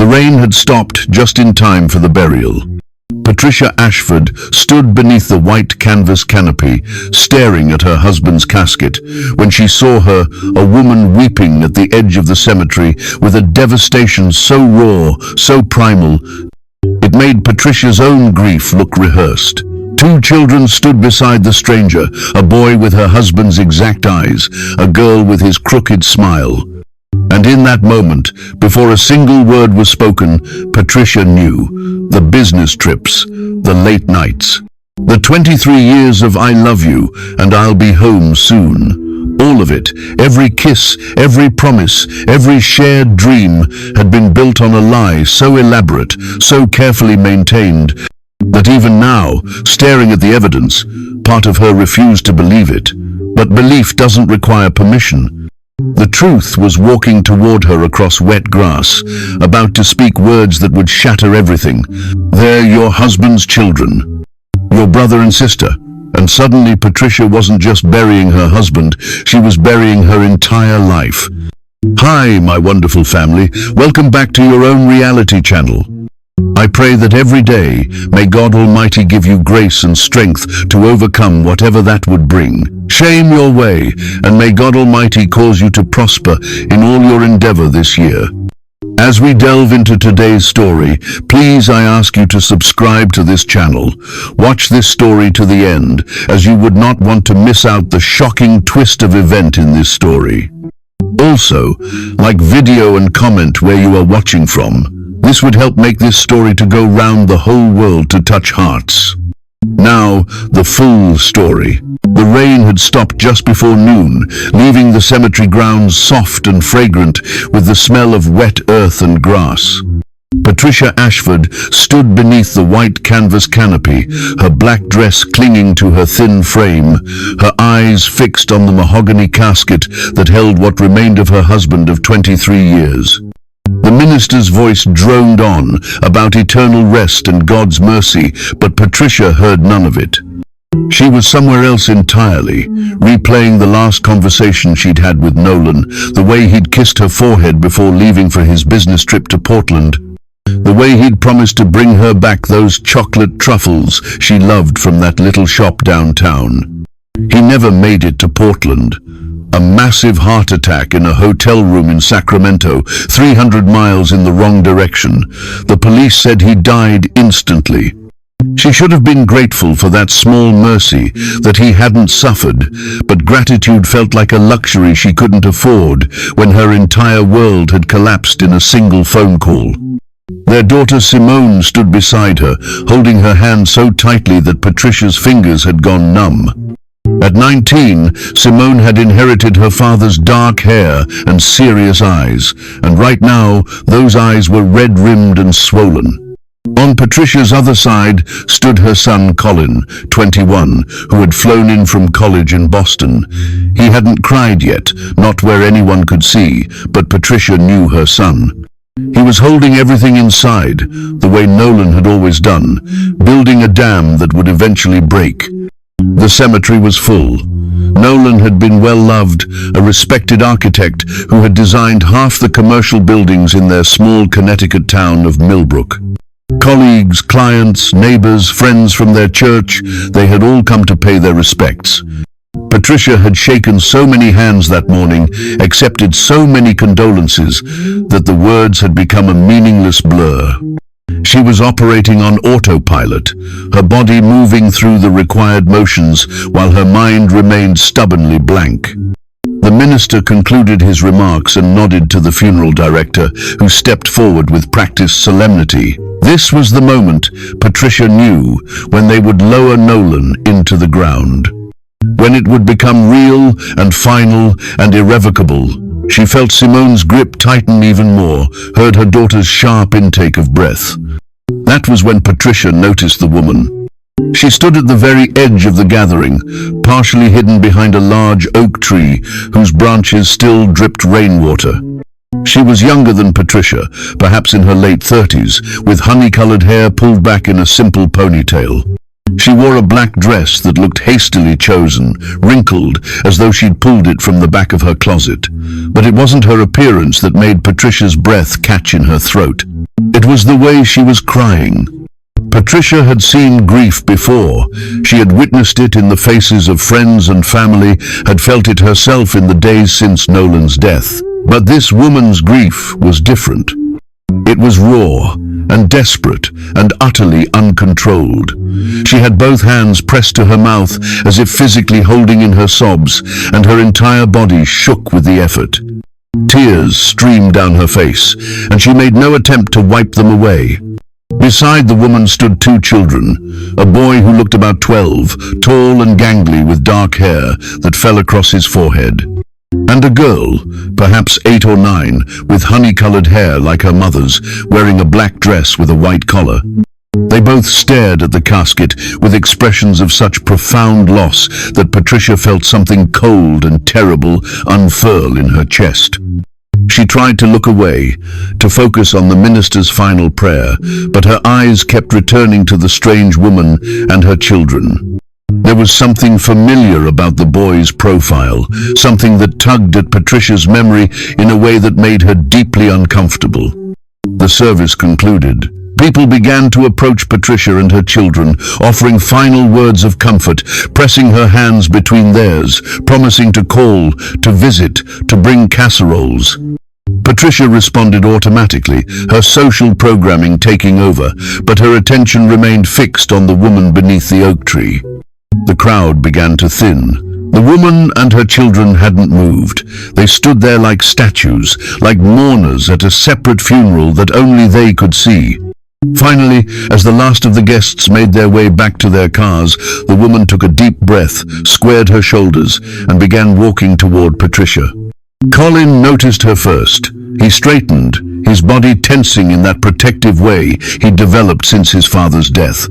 The rain had stopped just in time for the burial. Patricia Ashford stood beneath the white canvas canopy, staring at her husband's casket, when she saw her, a woman weeping at the edge of the cemetery with a devastation so raw, so primal, it made Patricia's own grief look rehearsed. Two children stood beside the stranger, a boy with her husband's exact eyes, a girl with his crooked smile. And in that moment, before a single word was spoken, Patricia knew. The business trips, the late nights, the 23 years of I love you and I'll be home soon. All of it, every kiss, every promise, every shared dream had been built on a lie so elaborate, so carefully maintained, that even now, staring at the evidence, part of her refused to believe it. But belief doesn't require permission. The truth was walking toward her across wet grass, about to speak words that would shatter everything. They're your husband's children, your brother and sister. And suddenly Patricia wasn't just burying her husband, she was burying her entire life. Hi, my wonderful family. Welcome back to your own reality channel. I pray that every day, may God Almighty give you grace and strength to overcome whatever that would bring. Shame your way, and may God Almighty cause you to prosper in all your endeavor this year. As we delve into today's story, please I ask you to subscribe to this channel. Watch this story to the end, as you would not want to miss out the shocking twist of event in this story. Also, like video and comment where you are watching from. This would help make this story to go round the whole world to touch hearts. Now, the full story. The rain had stopped just before noon, leaving the cemetery grounds soft and fragrant with the smell of wet earth and grass. Patricia Ashford stood beneath the white canvas canopy, her black dress clinging to her thin frame, her eyes fixed on the mahogany casket that held what remained of her husband of 23 years. The minister's voice droned on about eternal rest and God's mercy, but Patricia heard none of it. She was somewhere else entirely, replaying the last conversation she'd had with Nolan, the way he'd kissed her forehead before leaving for his business trip to Portland, the way he'd promised to bring her back those chocolate truffles she loved from that little shop downtown. He never made it to Portland. A massive heart attack in a hotel room in Sacramento, 300 miles in the wrong direction. The police said he died instantly. She should have been grateful for that small mercy, that he hadn't suffered, but gratitude felt like a luxury she couldn't afford when her entire world had collapsed in a single phone call. Their daughter Simone stood beside her, holding her hand so tightly that Patricia's fingers had gone numb. At 19, Simone had inherited her father's dark hair and serious eyes, and right now, those eyes were red-rimmed and swollen. On Patricia's other side stood her son Colin, 21, who had flown in from college in Boston. He hadn't cried yet, not where anyone could see, but Patricia knew her son. He was holding everything inside, the way Nolan had always done, building a dam that would eventually break. The cemetery was full. Nolan had been well-loved, a respected architect who had designed half the commercial buildings in their small Connecticut town of Millbrook. Colleagues, clients, neighbors, friends from their church, they had all come to pay their respects. Patricia had shaken so many hands that morning, accepted so many condolences, that the words had become a meaningless blur. She was operating on autopilot, her body moving through the required motions while her mind remained stubbornly blank. The minister concluded his remarks and nodded to the funeral director, who stepped forward with practiced solemnity. This was the moment, Patricia knew, when they would lower Nolan into the ground. When it would become real and final and irrevocable. She felt Simone's grip tighten even more, heard her daughter's sharp intake of breath. That was when Patricia noticed the woman. She stood at the very edge of the gathering, partially hidden behind a large oak tree whose branches still dripped rainwater. She was younger than Patricia, perhaps in her late 30s, with honey-colored hair pulled back in a simple ponytail. She wore a black dress that looked hastily chosen, wrinkled, as though she'd pulled it from the back of her closet. But it wasn't her appearance that made Patricia's breath catch in her throat. It was the way she was crying. Patricia had seen grief before. She had witnessed it in the faces of friends and family, had felt it herself in the days since Nolan's death. But this woman's grief was different. It was raw and desperate and utterly uncontrolled. She had both hands pressed to her mouth as if physically holding in her sobs, and her entire body shook with the effort. Tears streamed down her face, and she made no attempt to wipe them away. Beside the woman stood two children, a boy who looked about 12, tall and gangly with dark hair that fell across his forehead, and a girl, perhaps 8 or 9, with honey-colored hair like her mother's, wearing a black dress with a white collar. They both stared at the casket with expressions of such profound loss that Patricia felt something cold and terrible unfurl in her chest. She tried to look away, to focus on the minister's final prayer, but her eyes kept returning to the strange woman and her children. There was something familiar about the boy's profile, something that tugged at Patricia's memory in a way that made her deeply uncomfortable. The service concluded. People began to approach Patricia and her children, offering final words of comfort, pressing her hands between theirs, promising to call, to visit, to bring casseroles. Patricia responded automatically, her social programming taking over, but her attention remained fixed on the woman beneath the oak tree. The crowd began to thin. The woman and her children hadn't moved. They stood there like statues, like mourners at a separate funeral that only they could see. Finally, as the last of the guests made their way back to their cars, the woman took a deep breath, squared her shoulders, and began walking toward Patricia. Colin noticed her first. He straightened, his body tensing in that protective way he'd developed since his father's death.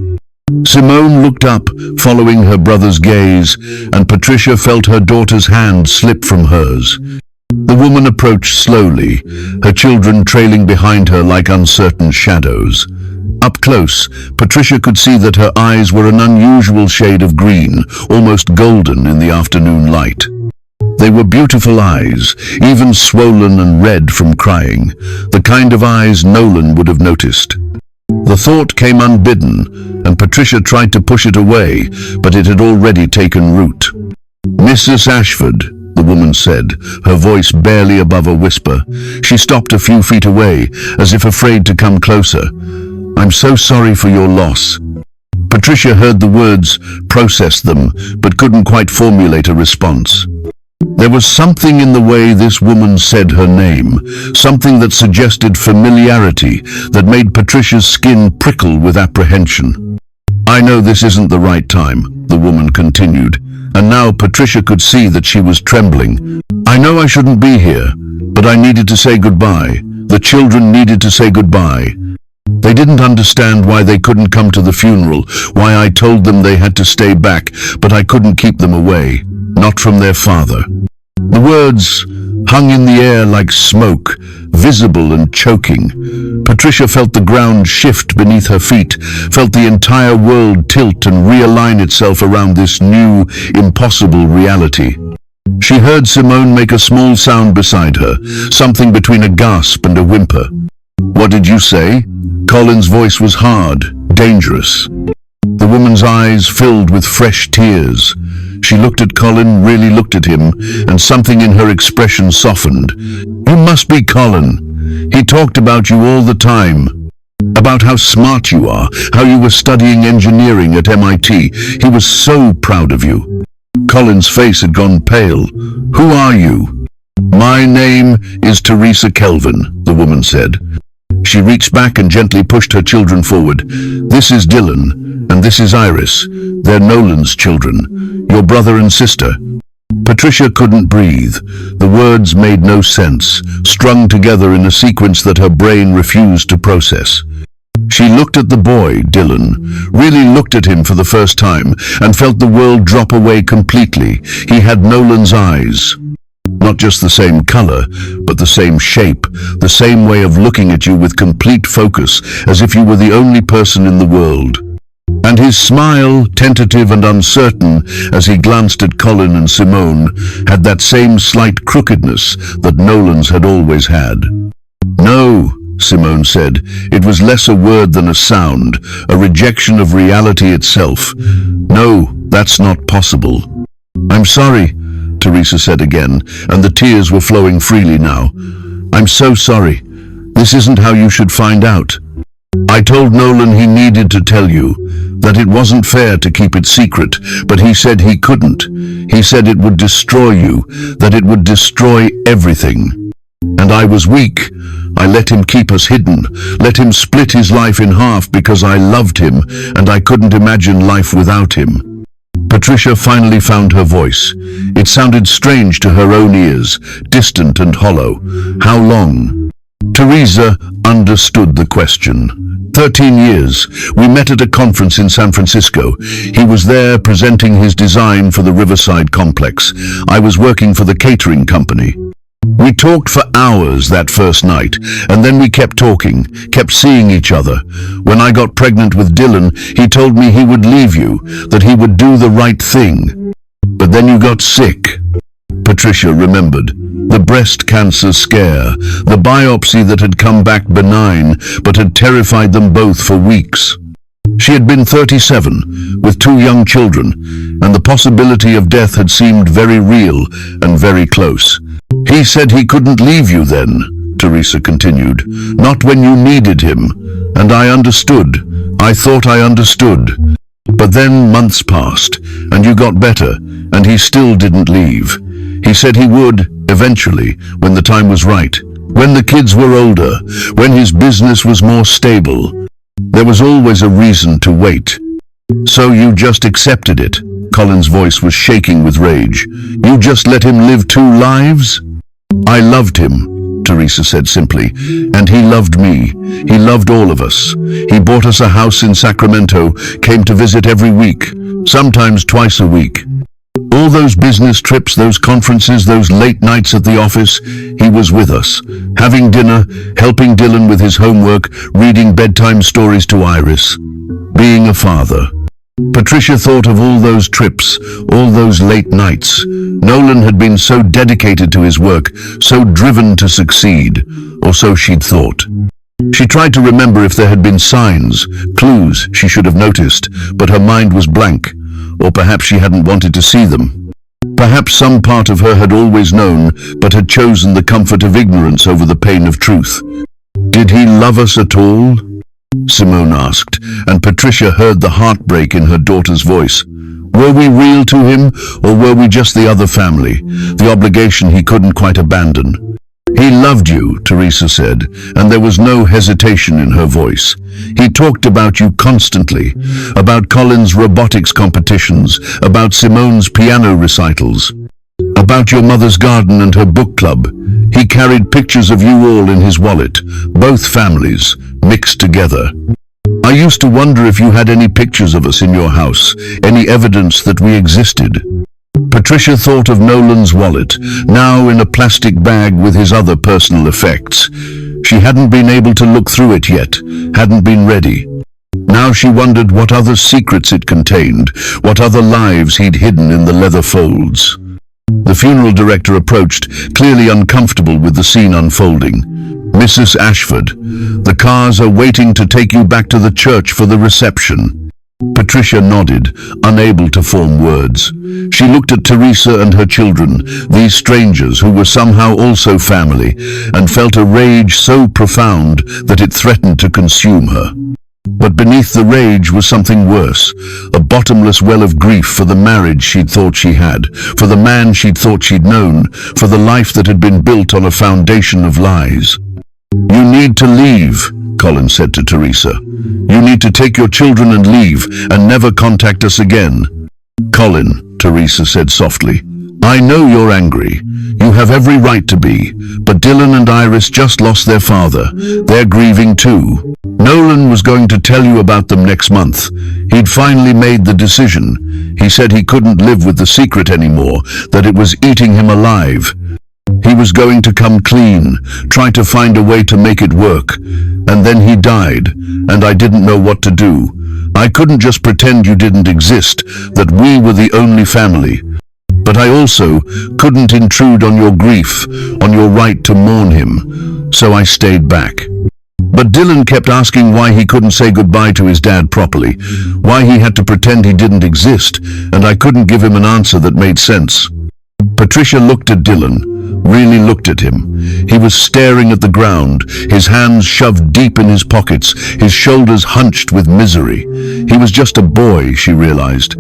Simone looked up, following her brother's gaze, and Patricia felt her daughter's hand slip from hers. The woman approached slowly, her children trailing behind her like uncertain shadows. Up close, Patricia could see that her eyes were an unusual shade of green, almost golden in the afternoon light. They were beautiful eyes, even swollen and red from crying, the kind of eyes Nolan would have noticed. The thought came unbidden, and Patricia tried to push it away, but it had already taken root. "Mrs. Ashford," the woman said, her voice barely above a whisper. She stopped a few feet away, as if afraid to come closer. "I'm so sorry for your loss." Patricia heard the words, processed them, but couldn't quite formulate a response. There was something in the way this woman said her name, something that suggested familiarity, that made Patricia's skin prickle with apprehension. "I know this isn't the right time," the woman continued, and now Patricia could see that she was trembling. "I know I shouldn't be here, but I needed to say goodbye. The children needed to say goodbye. They didn't understand why they couldn't come to the funeral, why I told them they had to stay back, but I couldn't keep them away. Not from their father." The words hung in the air like smoke, visible and choking. Patricia felt the ground shift beneath her feet, felt the entire world tilt and realign itself around this new, impossible reality. She heard Simone make a small sound beside her, something between a gasp and a whimper. "What did you say?" Colin's voice was hard, dangerous. The woman's eyes filled with fresh tears. She looked at Colin, really looked at him, and something in her expression softened. "You must be Colin. He talked about you all the time. About how smart you are, how you were studying engineering at MIT. He was so proud of you." Colin's face had gone pale. "Who are you?" "My name is Teresa Kelvin," the woman said. She reached back and gently pushed her children forward. "This is Dylan, and this is Iris. They're Nolan's children, your brother and sister." Patricia couldn't breathe. The words made no sense, strung together in a sequence that her brain refused to process. She looked at the boy, Dylan, really looked at him for the first time, and felt the world drop away completely. He had Nolan's eyes. Not just the same color, but the same shape, the same way of looking at you with complete focus, as if you were the only person in the world. And his smile, tentative and uncertain, as he glanced at Colin and Simone, had that same slight crookedness that Nolan's had always had. "No," Simone said. It was less a word than a sound, a rejection of reality itself. No, that's not possible. I'm sorry, Teresa said again, and the tears were flowing freely now. I'm so sorry. This isn't how you should find out. I told Nolan he needed to tell you, that it wasn't fair to keep it secret, but he said he couldn't. He said it would destroy you, that it would destroy everything. And I was weak. I let him keep us hidden, let him split his life in half because I loved him and I couldn't imagine life without him. Patricia finally found her voice. It sounded strange to her own ears, distant and hollow. How long? Teresa understood the question. 13 years. We met at a conference in San Francisco. He was there presenting his design for the Riverside complex. I was working for the catering company. We talked for hours that first night, and then we kept talking, kept seeing each other. When I got pregnant with Dylan, he told me he would leave you, that he would do the right thing. But then you got sick. Patricia remembered. The breast cancer scare, the biopsy that had come back benign, but had terrified them both for weeks. She had been 37, with 2 young children, and the possibility of death had seemed very real and very close. He said he couldn't leave you then, Teresa continued, not when you needed him, and I understood. I thought I understood. But then months passed, and you got better, and he still didn't leave. He said he would, eventually, when the time was right, when the kids were older, when his business was more stable. There was always a reason to wait. So you just accepted it? Colin's voice was shaking with rage. You just let him live 2 lives? I loved him, Teresa said simply, and he loved me. He loved all of us. He bought us a house in Sacramento, came to visit every week, sometimes twice a week. All those business trips, those conferences, those late nights at the office, he was with us, having dinner, helping Dylan with his homework, reading bedtime stories to Iris, being a father. Patricia thought of all those trips, all those late nights. Nolan had been so dedicated to his work, so driven to succeed, or so she'd thought. She tried to remember if there had been signs, clues she should have noticed, but her mind was blank, or perhaps she hadn't wanted to see them. Perhaps some part of her had always known, but had chosen the comfort of ignorance over the pain of truth. Did he love us at all? Simone asked, and Patricia heard the heartbreak in her daughter's voice. Were we real to him, or were we just the other family, the obligation he couldn't quite abandon? He loved you, Teresa said, and there was no hesitation in her voice. He talked about you constantly, about Colin's robotics competitions, about Simone's piano recitals, about your mother's garden and her book club. He carried pictures of you all in his wallet, both families, mixed together. I used to wonder if you had any pictures of us in your house, any evidence that we existed. Patricia thought of Nolan's wallet, now in a plastic bag with his other personal effects. She hadn't been able to look through it yet, hadn't been ready. Now she wondered what other secrets it contained, what other lives he'd hidden in the leather folds. The funeral director approached, clearly uncomfortable with the scene unfolding. Mrs. Ashford, the cars are waiting to take you back to the church for the reception. Patricia nodded, unable to form words. She looked at Teresa and her children, these strangers who were somehow also family, and felt a rage so profound that it threatened to consume her. But beneath the rage was something worse, a bottomless well of grief for the marriage she'd thought she had, for the man she'd thought she'd known, for the life that had been built on a foundation of lies. You need to leave, Colin said to Teresa. You need to take your children and leave, and never contact us again. Colin, Teresa said softly, I know you're angry. You have every right to be, but Dylan and Iris just lost their father. They're grieving too. Nolan was going to tell you about them next month. He'd finally made the decision. He said he couldn't live with the secret anymore, that it was eating him alive. He was going to come clean, try to find a way to make it work. And then he died, and I didn't know what to do. I couldn't just pretend you didn't exist, that we were the only family. But I also couldn't intrude on your grief, on your right to mourn him. So I stayed back. But Dylan kept asking why he couldn't say goodbye to his dad properly, why he had to pretend he didn't exist, and I couldn't give him an answer that made sense. Patricia looked at Dylan, really looked at him. He was staring at the ground, his hands shoved deep in his pockets, his shoulders hunched with misery. He was just a boy, she realized.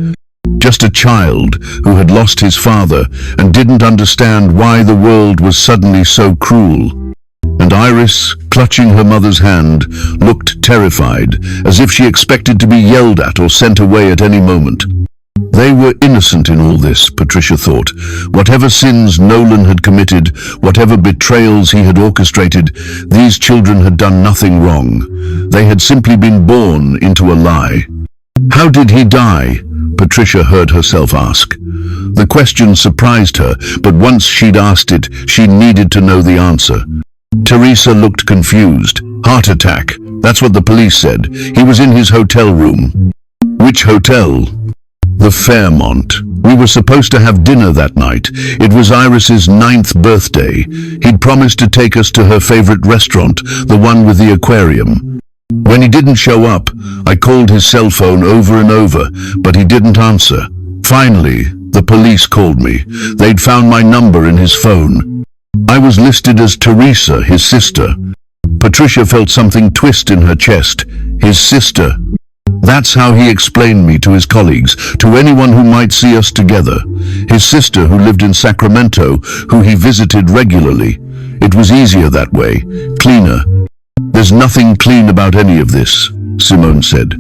Just a child who had lost his father and didn't understand why the world was suddenly so cruel. And Iris, clutching her mother's hand, looked terrified, as if she expected to be yelled at or sent away at any moment. They were innocent in all this, Patricia thought. Whatever sins Nolan had committed, whatever betrayals he had orchestrated, these children had done nothing wrong. They had simply been born into a lie. How did he die? Patricia heard herself ask. The question surprised her, but once she'd asked it, she needed to know the answer. Teresa looked confused. Heart attack. That's what the police said. He was in his hotel room. Which hotel? The Fairmont. We were supposed to have dinner that night. It was Iris's 9th birthday. He'd promised to take us to her favorite restaurant, the one with the aquarium. When he didn't show up, I called his cell phone over and over, but he didn't answer. Finally, the police called me. They'd found my number in his phone. I was listed as Teresa, his sister. Patricia felt something twist in her chest. His sister. That's how he explained me to his colleagues, to anyone who might see us together. His sister, who lived in Sacramento, who he visited regularly. It was easier that way, cleaner. There's nothing clean about any of this, Simone said.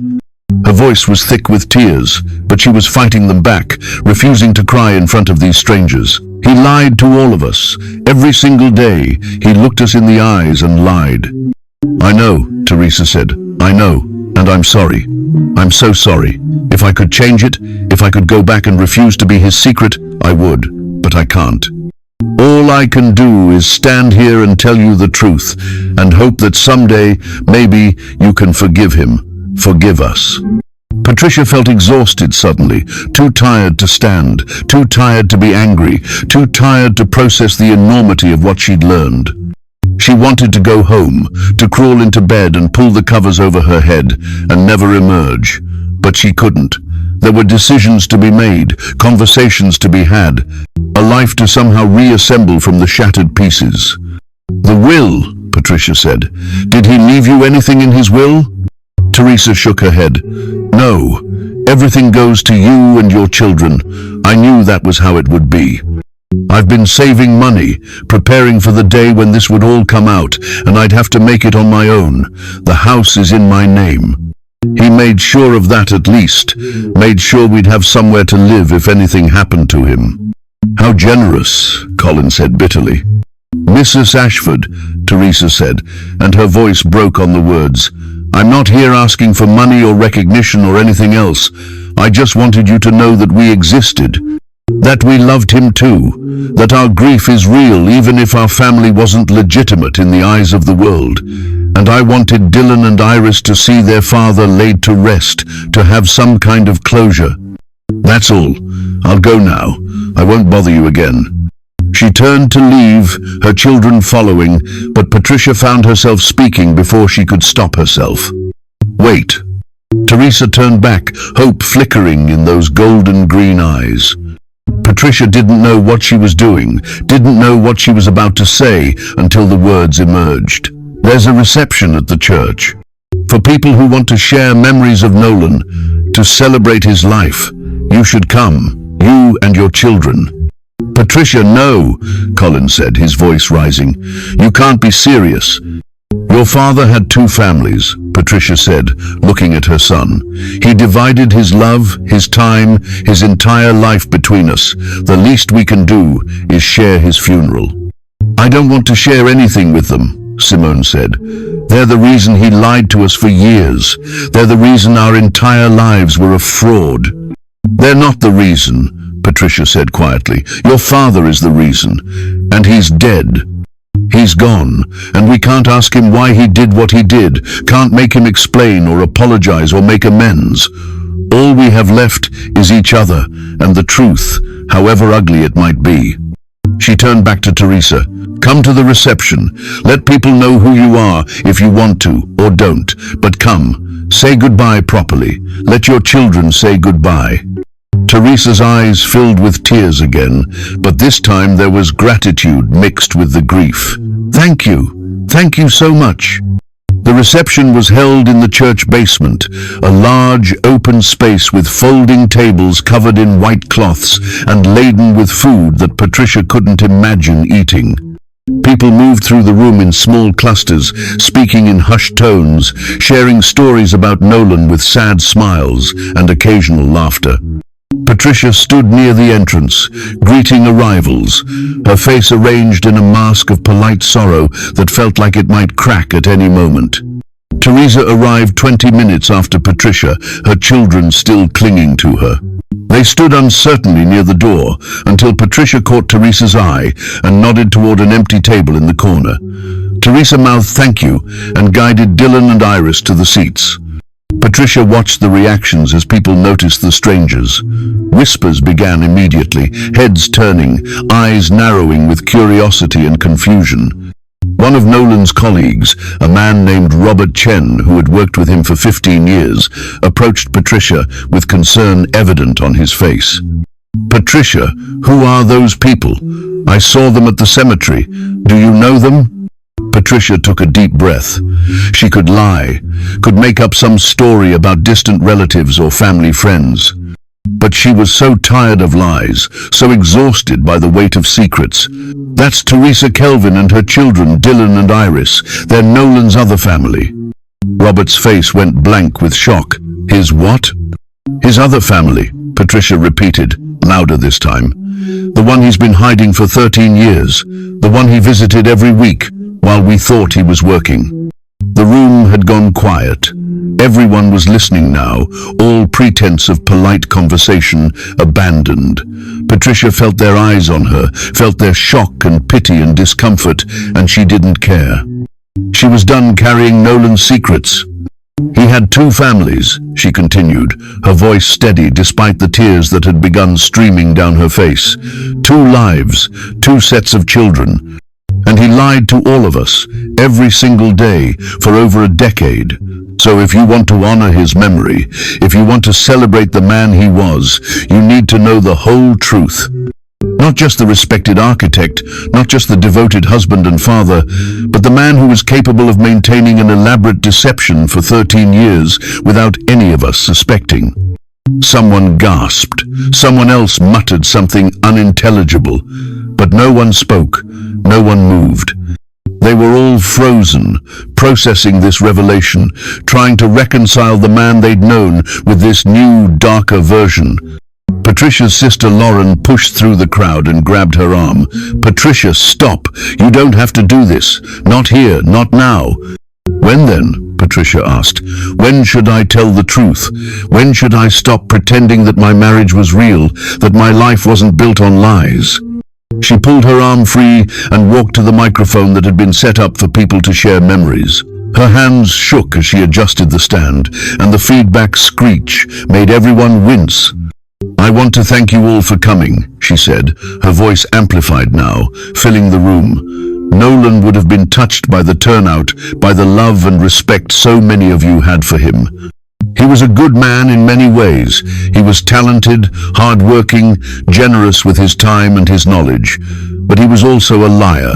Her voice was thick with tears, but she was fighting them back, refusing to cry in front of these strangers. He lied to all of us. Every single day, he looked us in the eyes and lied. I know, Teresa said. I know, and I'm sorry. I'm so sorry. If I could change it, if I could go back and refuse to be his secret, I would, but I can't. All I can do is stand here and tell you the truth, and hope that someday, maybe, you can forgive him. Forgive us. Patricia felt exhausted suddenly, too tired to stand, too tired to be angry, too tired to process the enormity of what she'd learned. She wanted to go home, to crawl into bed and pull the covers over her head and never emerge. But she couldn't. There were decisions to be made, conversations to be had, a life to somehow reassemble from the shattered pieces. The will, Patricia said. Did he leave you anything in his will? Teresa shook her head. No, everything goes to you and your children. I knew that was how it would be. I've been saving money, preparing for the day when this would all come out, and I'd have to make it on my own. The house is in my name. He made sure of that at least, made sure we'd have somewhere to live if anything happened to him. How generous, Colin said bitterly. Mrs. Ashford, Teresa said, and her voice broke on the words. I'm not here asking for money or recognition or anything else. I just wanted you to know that we existed. That we loved him too, that our grief is real even if our family wasn't legitimate in the eyes of the world. And I wanted Dylan and Iris to see their father laid to rest, to have some kind of closure. That's all. I'll go now. I won't bother you again. She turned to leave, her children following, but Patricia found herself speaking before she could stop herself. Wait. Teresa turned back, hope flickering in those golden green eyes. Patricia didn't know what she was doing, didn't know what she was about to say until the words emerged. There's a reception at the church. For people who want to share memories of Nolan, to celebrate his life. You should come, you and your children. Patricia, no, Colin said, his voice rising. You can't be serious. Your father had two families, Patricia said, looking at her son. He divided his love, his time, his entire life between us. The least we can do is share his funeral. I don't want to share anything with them, Simone said. They're the reason he lied to us for years. They're the reason our entire lives were a fraud. They're not the reason, Patricia said quietly. Your father is the reason, and he's dead. He's gone, and we can't ask him why he did what he did, can't make him explain or apologize or make amends. All we have left is each other and the truth, however ugly it might be. She turned back to Teresa. Come to the reception. Let people know who you are if you want to, or don't. But come, say goodbye properly. Let your children say goodbye. Teresa's eyes filled with tears again, but this time there was gratitude mixed with the grief. Thank you. Thank you so much. The reception was held in the church basement, a large open space with folding tables covered in white cloths and laden with food that Patricia couldn't imagine eating. People moved through the room in small clusters, speaking in hushed tones, sharing stories about Nolan with sad smiles and occasional laughter. Patricia stood near the entrance, greeting arrivals, her face arranged in a mask of polite sorrow that felt like it might crack at any moment. Teresa arrived 20 minutes after Patricia, her children still clinging to her. They stood uncertainly near the door until Patricia caught Teresa's eye and nodded toward an empty table in the corner. Teresa mouthed thank you and guided Dylan and Iris to the seats. Patricia watched the reactions as people noticed the strangers. Whispers began immediately, heads turning, eyes narrowing with curiosity and confusion. One of Nolan's colleagues, a man named Robert Chen, who had worked with him for 15 years, approached Patricia with concern evident on his face. Patricia, who are those people? I saw them at the cemetery. Do you know them? Patricia took a deep breath. She could lie, could make up some story about distant relatives or family friends. But she was so tired of lies, so exhausted by the weight of secrets. That's Teresa Kelvin and her children, Dylan and Iris. They're Nolan's other family. Robert's face went blank with shock. His what? His other family, Patricia repeated, louder this time. The one he's been hiding for 13 years. The one he visited every week, while we thought he was working. The room had gone quiet. Everyone was listening now, all pretense of polite conversation abandoned. Patricia felt their eyes on her, felt their shock and pity and discomfort, and she didn't care. She was done carrying Nolan's secrets. He had two families, she continued, her voice steady despite the tears that had begun streaming down her face. Two lives, two sets of children. And he lied to all of us, every single day, for over a decade. So if you want to honor his memory, if you want to celebrate the man he was, you need to know the whole truth. Not just the respected architect, not just the devoted husband and father, but the man who was capable of maintaining an elaborate deception for 13 years without any of us suspecting. Someone gasped. Someone else muttered something unintelligible. But no one spoke. No one moved. They were all frozen, processing this revelation, trying to reconcile the man they'd known with this new, darker version. Patricia's sister Lauren pushed through the crowd and grabbed her arm. Patricia, stop! You don't have to do this. Not here, not now. When then? Patricia asked. When should I tell the truth? When should I stop pretending that my marriage was real, that my life wasn't built on lies? She pulled her arm free and walked to the microphone that had been set up for people to share memories. Her hands shook as she adjusted the stand, and the feedback screech made everyone wince. I want to thank you all for coming, she said, her voice amplified now, filling the room. Nolan would have been touched by the turnout, by the love and respect so many of you had for him. He was a good man in many ways. He was talented, hard-working, generous with his time and his knowledge. But he was also a liar.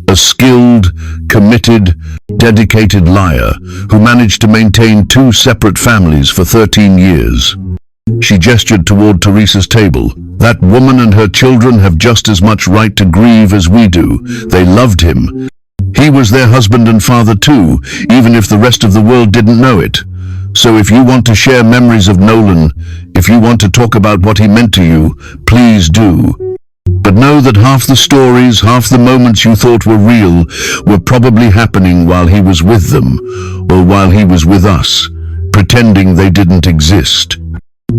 A skilled, committed, dedicated liar who managed to maintain two separate families for 13 years. She gestured toward Teresa's table. That woman and her children have just as much right to grieve as we do. They loved him. He was their husband and father too, even if the rest of the world didn't know it. So if you want to share memories of Nolan, if you want to talk about what he meant to you, please do. But know that half the stories, half the moments you thought were real, were probably happening while he was with them, or while he was with us, pretending they didn't exist.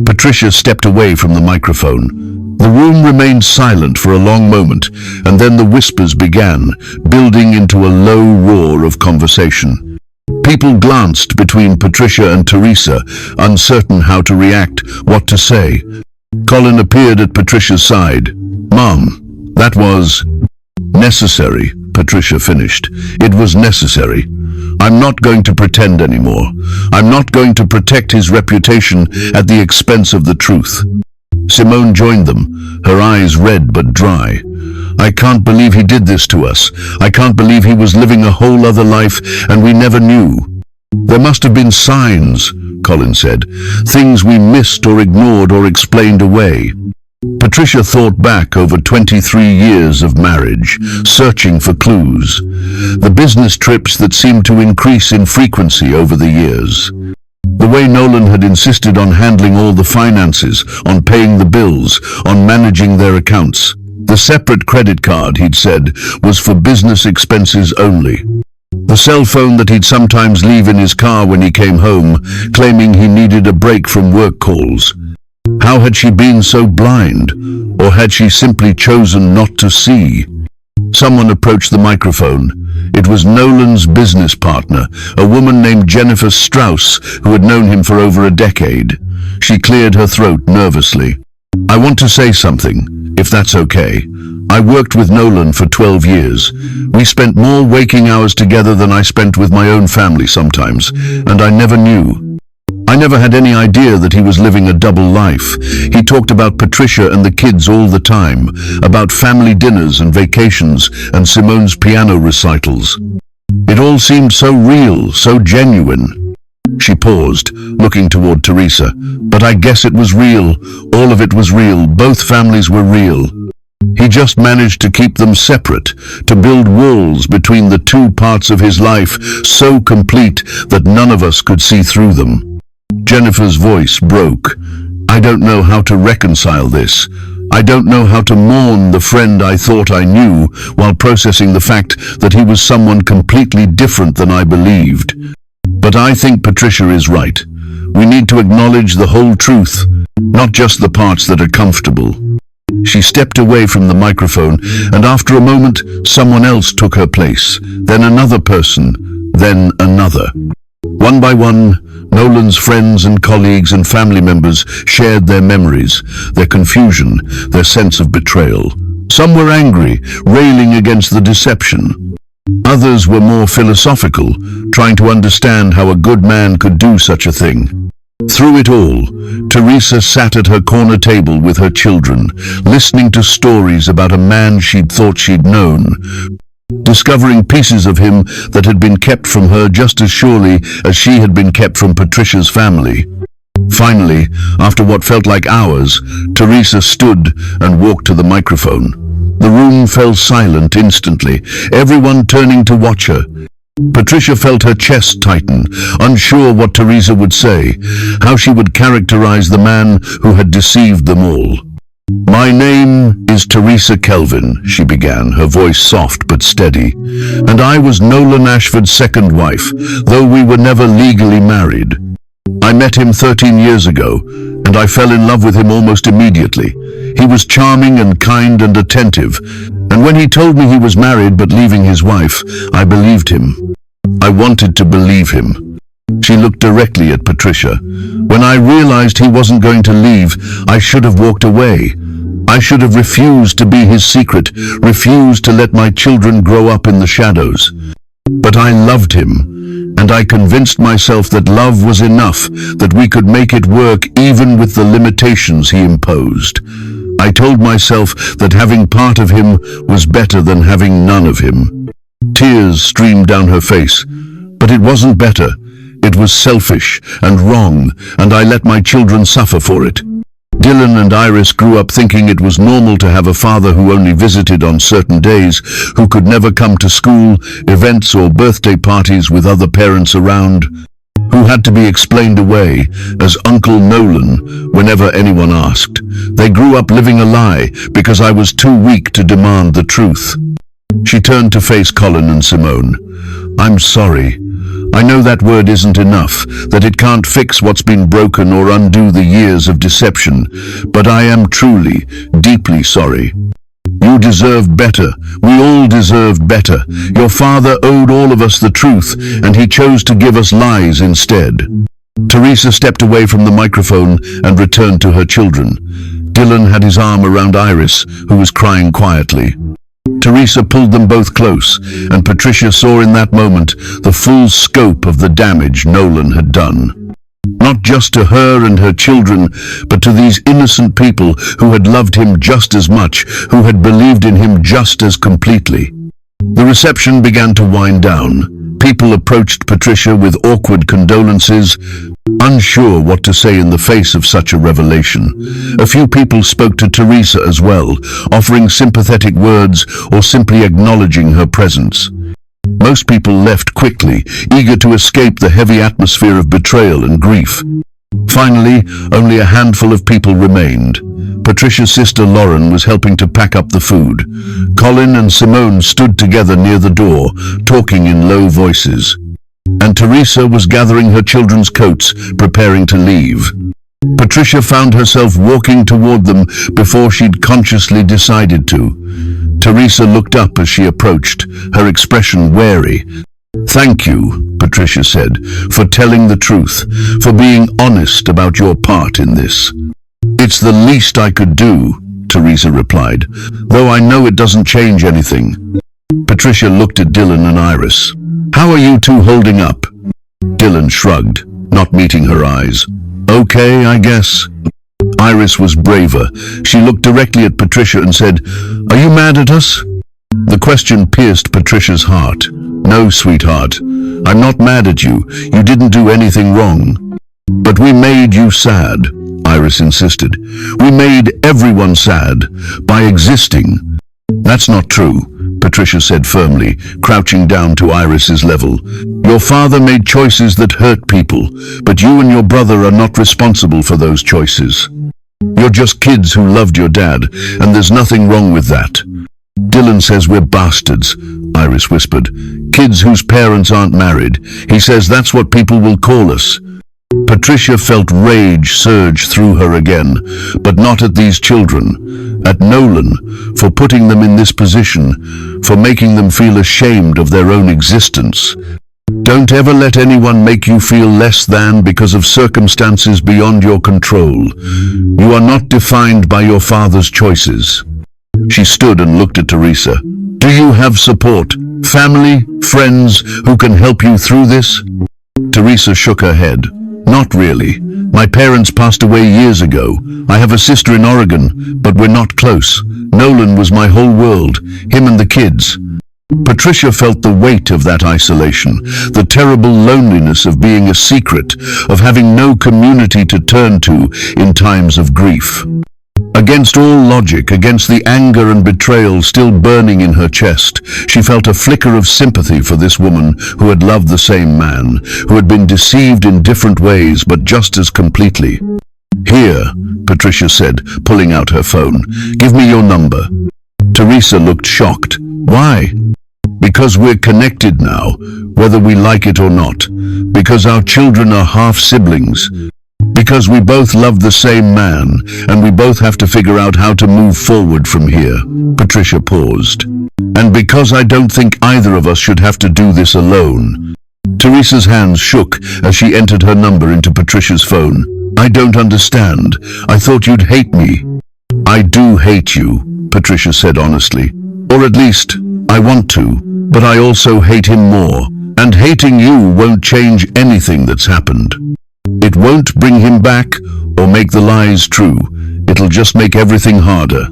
Patricia stepped away from the microphone. The room remained silent for a long moment, and then the whispers began, building into a low roar of conversation. People glanced between Patricia and Teresa, uncertain how to react, what to say. Colin appeared at Patricia's side. "Mom, That was necessary, Patricia finished. It was necessary. I'm not going to pretend anymore. I'm not going to protect his reputation at the expense of the truth. Simone joined them, her eyes red but dry. I can't believe he did this to us. I can't believe he was living a whole other life and we never knew. There must have been signs, Colin said, things we missed or ignored or explained away. Patricia thought back over 23 years of marriage, searching for clues. The business trips that seemed to increase in frequency over the years. The way Nolan had insisted on handling all the finances, on paying the bills, on managing their accounts. The separate credit card, he'd said, was for business expenses only. The cell phone that he'd sometimes leave in his car when he came home, claiming he needed a break from work calls. How had she been so blind? Or had she simply chosen not to see? Someone approached the microphone. It was Nolan's business partner, a woman named Jennifer Strauss, who had known him for over a decade. She cleared her throat nervously. I want to say something, if that's okay. I worked with Nolan for 12 years. We spent more waking hours together than I spent with my own family sometimes, and I never knew. I never had any idea that he was living a double life. He talked about Patricia and the kids all the time, about family dinners and vacations and Simone's piano recitals. It all seemed so real, so genuine. She paused, looking toward Teresa. But I guess it was real. All of it was real. Both families were real. He just managed to keep them separate, to build walls between the two parts of his life so complete that none of us could see through them. Jennifer's voice broke. I don't know how to reconcile this. I don't know how to mourn the friend I thought I knew while processing the fact that he was someone completely different than I believed. But I think Patricia is right. We need to acknowledge the whole truth, not just the parts that are comfortable. She stepped away from the microphone, and after a moment, someone else took her place. Then another person, then another. One by one, Nolan's friends and colleagues and family members shared their memories, their confusion, their sense of betrayal. Some were angry, railing against the deception. Others were more philosophical, trying to understand how a good man could do such a thing. Through it all, Teresa sat at her corner table with her children, listening to stories about a man she'd thought she'd known, discovering pieces of him that had been kept from her just as surely as she had been kept from Patricia's family. Finally, after what felt like hours, Teresa stood and walked to the microphone. The room fell silent instantly, everyone turning to watch her. Patricia felt her chest tighten, unsure what Teresa would say, how she would characterize the man who had deceived them all. My name is Teresa Kelvin, she began, her voice soft but steady, and I was Nolan Ashford's second wife, though we were never legally married. I met him 13 years ago, and I fell in love with him almost immediately. He was charming and kind and attentive, and when he told me he was married but leaving his wife, I believed him. I wanted to believe him. She looked directly at Patricia. When I realized he wasn't going to leave, I should have walked away. I should have refused to be his secret, refused to let my children grow up in the shadows. But I loved him, and I convinced myself that love was enough, that we could make it work even with the limitations he imposed. I told myself that having part of him was better than having none of him. Tears streamed down her face, but it wasn't better. It was selfish and wrong, and I let my children suffer for it. Dylan and Iris grew up thinking it was normal to have a father who only visited on certain days, who could never come to school, events or birthday parties with other parents around, who had to be explained away as Uncle Nolan whenever anyone asked. They grew up living a lie because I was too weak to demand the truth. She turned to face Colin and Simone. I'm sorry. I know that word isn't enough, that it can't fix what's been broken or undo the years of deception, but I am truly, deeply sorry. You deserve better. We all deserved better. Your father owed all of us the truth, and he chose to give us lies instead. Teresa stepped away from the microphone and returned to her children. Dylan had his arm around Iris, who was crying quietly. Teresa pulled them both close, and Patricia saw in that moment the full scope of the damage Nolan had done. Not just to her and her children, but to these innocent people who had loved him just as much, who had believed in him just as completely. The reception began to wind down. People approached Patricia with awkward condolences, unsure what to say in the face of such a revelation. A few people spoke to Teresa as well, offering sympathetic words or simply acknowledging her presence. Most people left quickly, eager to escape the heavy atmosphere of betrayal and grief. Finally, only a handful of people remained. Patricia's sister Lauren was helping to pack up the food. Colin and Simone stood together near the door, talking in low voices. And Teresa was gathering her children's coats, preparing to leave. Patricia found herself walking toward them before she'd consciously decided to. Teresa looked up as she approached, her expression wary. "Thank you," Patricia said, "for telling the truth, for being honest about your part in this." "It's the least I could do," Teresa replied, "though I know it doesn't change anything." Patricia looked at Dylan and Iris. "How are you two holding up?" Dylan shrugged, not meeting her eyes. "Okay, I guess." Iris was braver. She looked directly at Patricia and said, "Are you mad at us?" The question pierced Patricia's heart. "No, sweetheart, I'm not mad at you. You didn't do anything wrong. But we made you sad," Iris insisted. "We made everyone sad by existing." "That's not true," Patricia said firmly, crouching down to Iris's level. "Your father made choices that hurt people, but you and your brother are not responsible for those choices. You're just kids who loved your dad, and there's nothing wrong with that." "Dylan says we're bastards," Iris whispered. "Kids whose parents aren't married. He says that's what people will call us." Patricia felt rage surge through her again, but not at these children. At Nolan, for putting them in this position, for making them feel ashamed of their own existence. "Don't ever let anyone make you feel less than because of circumstances beyond your control. You are not defined by your father's choices." She stood and looked at Teresa. "Do you have support? Family? Friends who can help you through this?" Teresa shook her head. "Not really. My parents passed away years ago. I have a sister in Oregon, but we're not close. Nolan was my whole world, him and the kids." Patricia felt the weight of that isolation, the terrible loneliness of being a secret, of having no community to turn to in times of grief. Against all logic, against the anger and betrayal still burning in her chest, she felt a flicker of sympathy for this woman who had loved the same man, who had been deceived in different ways but just as completely. "Here," Patricia said, pulling out her phone. "Give me your number." Teresa looked shocked. "Why?" "Because we're connected now, whether we like it or not. Because our children are half-siblings. Because we both love the same man, and we both have to figure out how to move forward from here." Patricia paused. "And because I don't think either of us should have to do this alone." Teresa's hands shook as she entered her number into Patricia's phone. "I don't understand. I thought you'd hate me." "I do hate you," Patricia said honestly. "Or at least, I want to, but I also hate him more. And hating you won't change anything that's happened. It won't bring him back or make the lies true. It'll just make everything harder."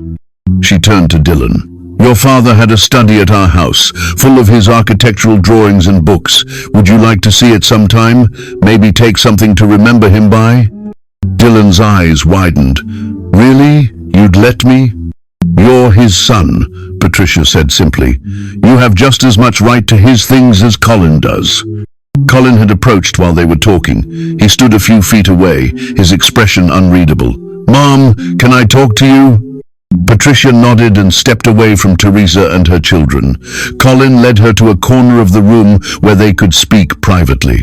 She turned to Dylan. "Your father had a study at our house, full of his architectural drawings and books. Would you like to see it sometime? Maybe take something to remember him by?" Dylan's eyes widened. "Really? You'd let me?" "You're his son," Patricia said simply. "You have just as much right to his things as Colin does." Colin had approached while they were talking. He stood a few feet away, his expression unreadable. "Mom, can I talk to you?" Patricia nodded and stepped away from Teresa and her children. Colin led her to a corner of the room where they could speak privately.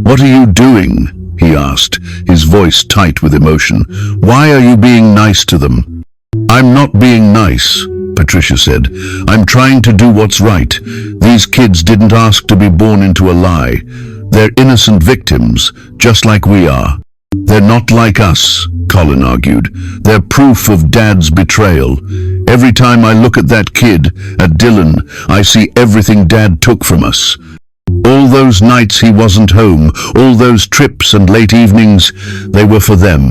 "What are you doing?" he asked, his voice tight with emotion. "Why are you being nice to them?" "I'm not being nice," Patricia said. "I'm trying to do what's right. These kids didn't ask to be born into a lie. They're innocent victims, just like we are." "They're not like us," Colin argued. "They're proof of Dad's betrayal. Every time I look at that kid, at Dylan, I see everything Dad took from us. All those nights he wasn't home, all those trips and late evenings, they were for them.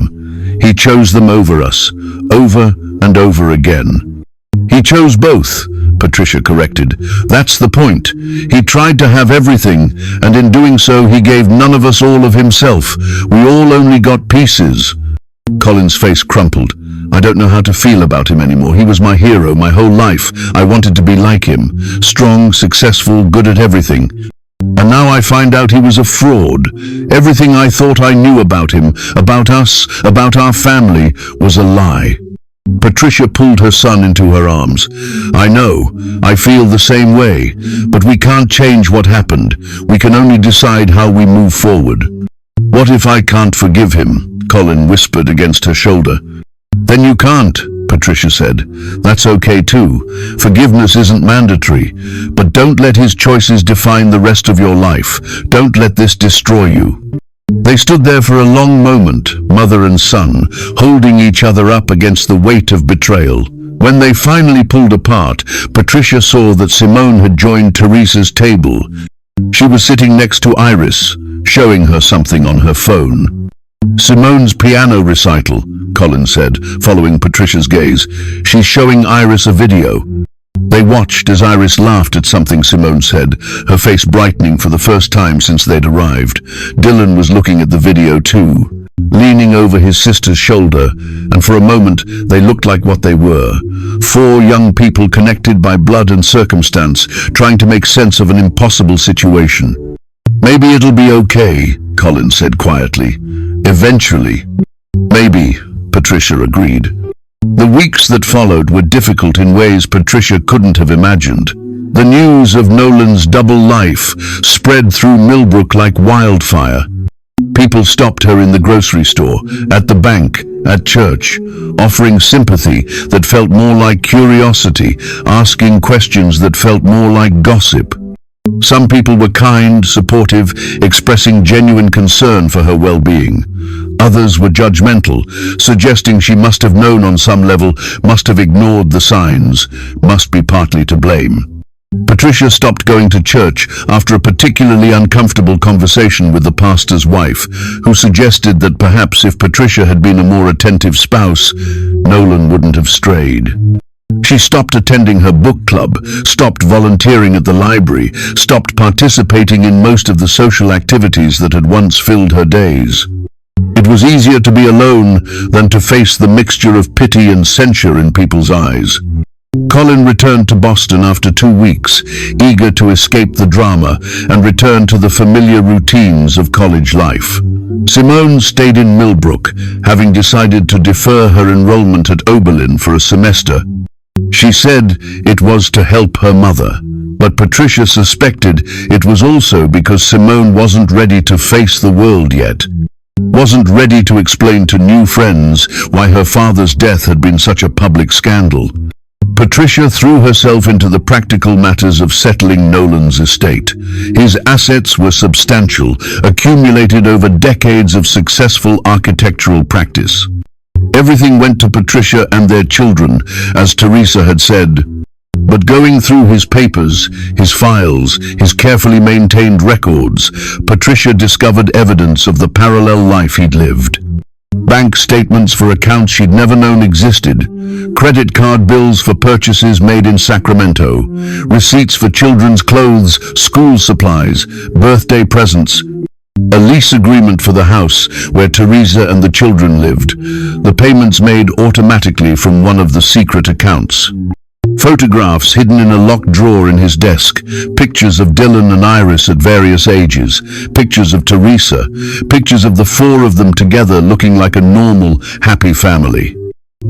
He chose them over us, over and over again." "He chose both," Patricia corrected. "That's the point. He tried to have everything, and in doing so he gave none of us all of himself. We all only got pieces." Colin's face crumpled. "I don't know how to feel about him anymore. He was my hero my whole life. I wanted to be like him. Strong, successful, good at everything. And now I find out he was a fraud. Everything I thought I knew about him, about us, about our family, was a lie." Patricia pulled her son into her arms. "I know, I feel the same way, but we can't change what happened. We can only decide how we move forward." "What if I can't forgive him?" Colin whispered against her shoulder. "Then you can't," Patricia said. "That's okay too. Forgiveness isn't mandatory. But don't let his choices define the rest of your life. Don't let this destroy you." They stood there for a long moment, mother and son, holding each other up against the weight of betrayal. When they finally pulled apart, Patricia saw that Simone had joined Teresa's table. She was sitting next to Iris, showing her something on her phone. "Simone's piano recital," Colin said, following Patricia's gaze. "She's showing Iris a video." They watched as Iris laughed at something Simone said, her face brightening for the first time since they'd arrived. Dylan was looking at the video too, leaning over his sister's shoulder, and for a moment they looked like what they were. Four young people connected by blood and circumstance, trying to make sense of an impossible situation. "Maybe it'll be okay," Colin said quietly. "Eventually." "Maybe," Patricia agreed. The weeks that followed were difficult in ways Patricia couldn't have imagined. The news of Nolan's double life spread through Millbrook like wildfire. People stopped her in the grocery store, at the bank, at church, offering sympathy that felt more like curiosity, asking questions that felt more like gossip. Some people were kind, supportive, expressing genuine concern for her well-being. Others were judgmental, suggesting she must have known on some level, must have ignored the signs, must be partly to blame. Patricia stopped going to church after a particularly uncomfortable conversation with the pastor's wife, who suggested that perhaps if Patricia had been a more attentive spouse, Nolan wouldn't have strayed. She stopped attending her book club, stopped volunteering at the library, stopped participating in most of the social activities that had once filled her days. It was easier to be alone than to face the mixture of pity and censure in people's eyes. Colin returned to Boston after 2 weeks, eager to escape the drama and return to the familiar routines of college life. Simone stayed in Millbrook, having decided to defer her enrollment at Oberlin for a semester. She said it was to help her mother, but Patricia suspected it was also because Simone wasn't ready to face the world yet. Wasn't ready to explain to new friends why her father's death had been such a public scandal. Patricia threw herself into the practical matters of settling Nolan's estate. His assets were substantial, accumulated over decades of successful architectural practice. Everything went to Patricia and their children, as Teresa had said. But going through his papers, his files, his carefully maintained records, Patricia discovered evidence of the parallel life he'd lived. Bank statements for accounts she'd never known existed, credit card bills for purchases made in Sacramento, receipts for children's clothes, school supplies, birthday presents, a lease agreement for the house where Teresa and the children lived, the payments made automatically from one of the secret accounts. Photographs hidden in a locked drawer in his desk, pictures of Dylan and Iris at various ages, pictures of Teresa, pictures of the four of them together looking like a normal, happy family.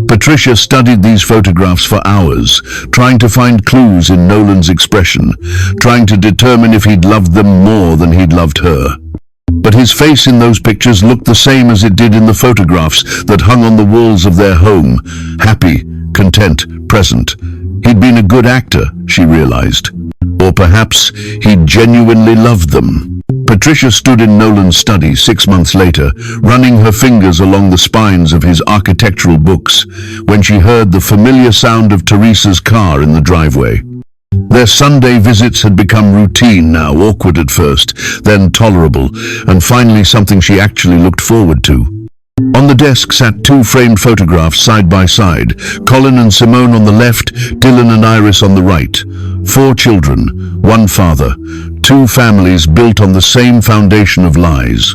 Patricia studied these photographs for hours, trying to find clues in Nolan's expression, trying to determine if he'd loved them more than he'd loved her. But his face in those pictures looked the same as it did in the photographs that hung on the walls of their home, happy, content, present. He'd been a good actor, she realized. Or perhaps he'd genuinely loved them. Patricia stood in Nolan's study 6 months later, running her fingers along the spines of his architectural books, when she heard the familiar sound of Teresa's car in the driveway. Their Sunday visits had become routine now, awkward at first, then tolerable, and finally something she actually looked forward to. On the desk sat 2 framed photographs side by side, Colin and Simone on the left, Dylan and Iris on the right. 4 children, 1 father, 2 families built on the same foundation of lies.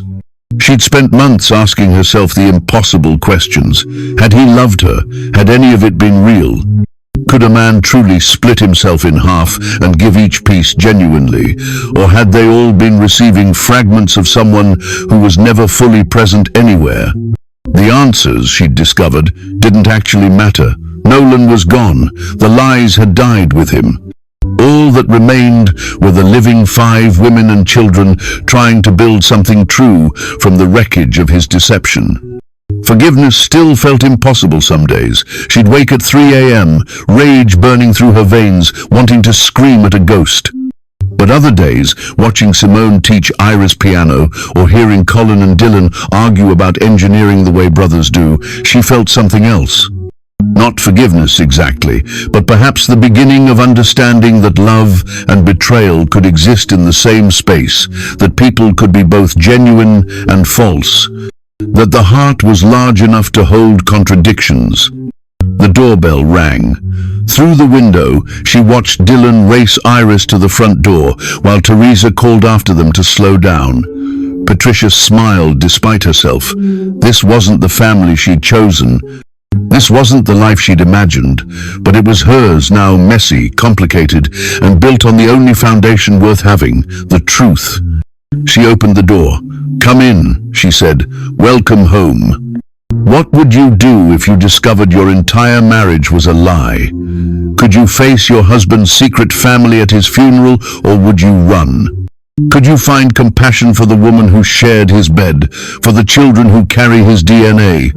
She'd spent months asking herself the impossible questions. Had he loved her? Had any of it been real? Could a man truly split himself in half and give each piece genuinely? Or had they all been receiving fragments of someone who was never fully present anywhere? The answers, she'd discovered, didn't actually matter. Nolan was gone. The lies had died with him. All that remained were the living 5 women and children trying to build something true from the wreckage of his deception. Forgiveness still felt impossible some days. She'd wake at 3 a.m., rage burning through her veins, wanting to scream at a ghost. But other days, watching Simone teach Iris piano or hearing Colin and Dylan argue about engineering the way brothers do, she felt something else. Not forgiveness exactly, but perhaps the beginning of understanding that love and betrayal could exist in the same space, that people could be both genuine and false, that the heart was large enough to hold contradictions. The doorbell rang. Through the window, she watched Dylan race Iris to the front door, while Teresa called after them to slow down. Patricia smiled despite herself. This wasn't the family she'd chosen. This wasn't the life she'd imagined, but it was hers now, messy, complicated, and built on the only foundation worth having, the truth. She opened the door. "Come in," she said. "Welcome home." What would you do if you discovered your entire marriage was a lie? Could you face your husband's secret family at his funeral, or would you run? Could you find compassion for the woman who shared his bed, for the children who carry his DNA?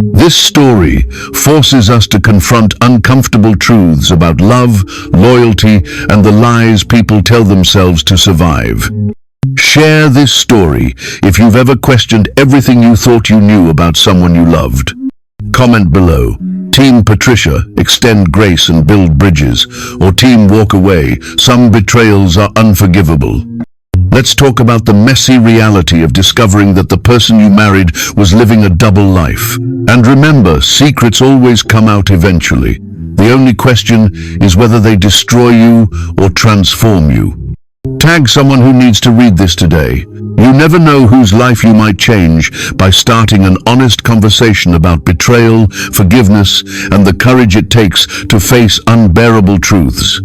This story forces us to confront uncomfortable truths about love, loyalty, and the lies people tell themselves to survive. Share this story if you've ever questioned everything you thought you knew about someone you loved. Comment below. Team Patricia, extend grace and build bridges, or Team walk away, some betrayals are unforgivable. Let's talk about the messy reality of discovering that the person you married was living a double life. And remember, secrets always come out eventually. The only question is whether they destroy you or transform you. Tag someone who needs to read this today. You never know whose life you might change by starting an honest conversation about betrayal, forgiveness, and the courage it takes to face unbearable truths.